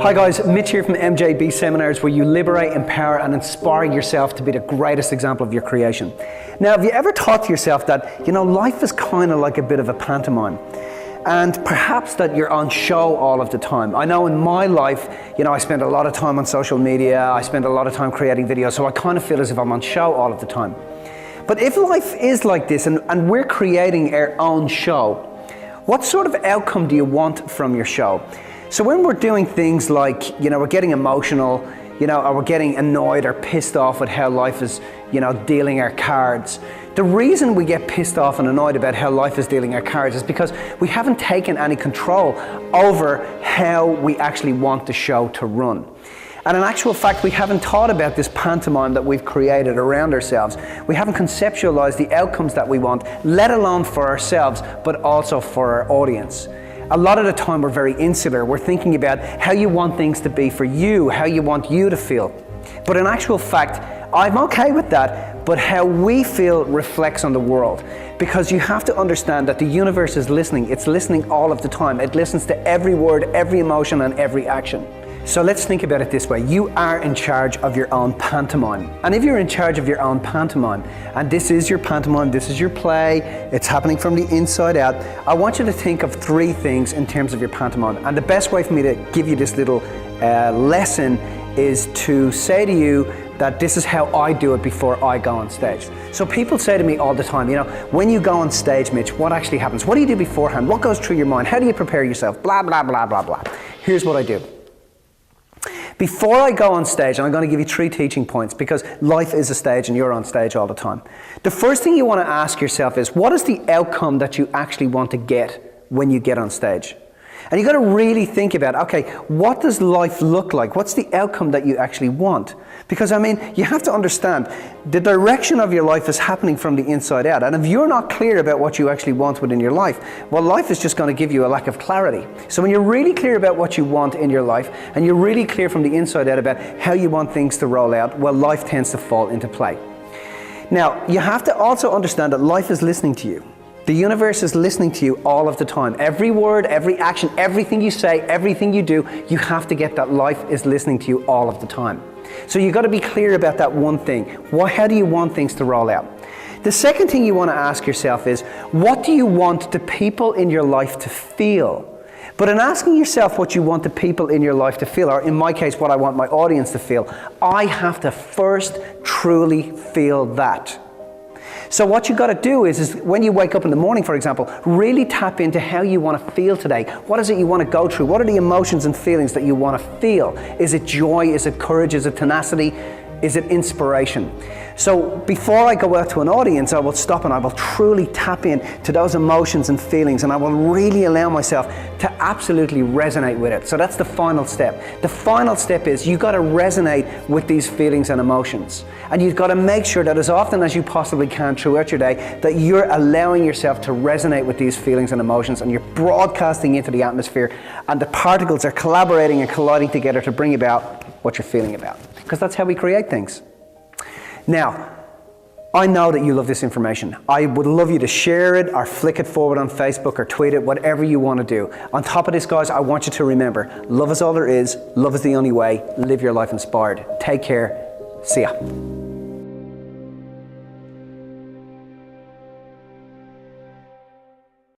Hi guys, Mitch here from MJB Seminars, where you liberate, empower and inspire yourself to be the greatest example of your creation. Now, have you ever thought to yourself that, life is kind of like a bit of a pantomime? And perhaps that you're on show all of the time. I know in my life, I spend a lot of time on social media, I spend a lot of time creating videos, so I kind of feel as if I'm on show all of the time. But if life is like this and we're creating our own show, what sort of outcome do you want from your show? So when we're doing things like, we're getting emotional, or we're getting annoyed or pissed off with how life is, dealing our cards. The reason we get pissed off and annoyed about how life is dealing our cards is because we haven't taken any control over how we actually want the show to run. And in actual fact, we haven't thought about this pantomime that we've created around ourselves. We haven't conceptualized the outcomes that we want, let alone for ourselves, but also for our audience. A lot of the time we're very insular. We're thinking about how you want things to be for you, how you want you to feel. But in actual fact, I'm okay with that, but how we feel reflects on the world. Because you have to understand that the universe is listening. It's listening all of the time. It listens to every word, every emotion, and every action. So let's think about it this way. You are in charge of your own pantomime. And if you're in charge of your own pantomime, and this is your pantomime, this is your play, it's happening from the inside out, I want you to think of three things in terms of your pantomime. And the best way for me to give you this little lesson is to say to you that this is how I do it before I go on stage. So people say to me all the time, when you go on stage, Mitch, what actually happens? What do you do beforehand? What goes through your mind? How do you prepare yourself? Blah, blah, blah, blah, blah. Here's what I do. Before I go on stage, and I'm going to give you 3 teaching points because life is a stage and you're on stage all the time. The first thing you want to ask yourself is, what is the outcome that you actually want to get when you get on stage? And you've got to really think about, okay, what does life look like? What's the outcome that you actually want? Because you have to understand, the direction of your life is happening from the inside out. And if you're not clear about what you actually want within your life, well, life is just going to give you a lack of clarity. So when you're really clear about what you want in your life, and you're really clear from the inside out about how you want things to roll out, well, life tends to fall into play. Now, you have to also understand that life is listening to you. The universe is listening to you all of the time. Every word, every action, everything you say, everything you do, you have to get that life is listening to you all of the time. So you've got to be clear about that one thing. How do you want things to roll out? The second thing you want to ask yourself is, what do you want the people in your life to feel? But in asking yourself what you want the people in your life to feel, or in my case, what I want my audience to feel, I have to first truly feel that. So what you've got to do is when you wake up in the morning, for example, really tap into how you want to feel today. What is it you want to go through? What are the emotions and feelings that you want to feel? Is it joy? Is it courage? Is it tenacity? Is it inspiration? So before I go out to an audience, I will stop and I will truly tap in to those emotions and feelings, and I will really allow myself to absolutely resonate with it. So that's the final step. The final step is you've got to resonate with these feelings and emotions. And you've got to make sure that as often as you possibly can throughout your day, that you're allowing yourself to resonate with these feelings and emotions, and you're broadcasting into the atmosphere, and the particles are collaborating and colliding together to bring about what you're feeling about. Because that's how we create things. Now, I know that you love this information. I would love you to share it or flick it forward on Facebook or tweet it, whatever you want to do. On top of this, guys, I want you to remember, love is all there is, love is the only way, live your life inspired. Take care, see ya.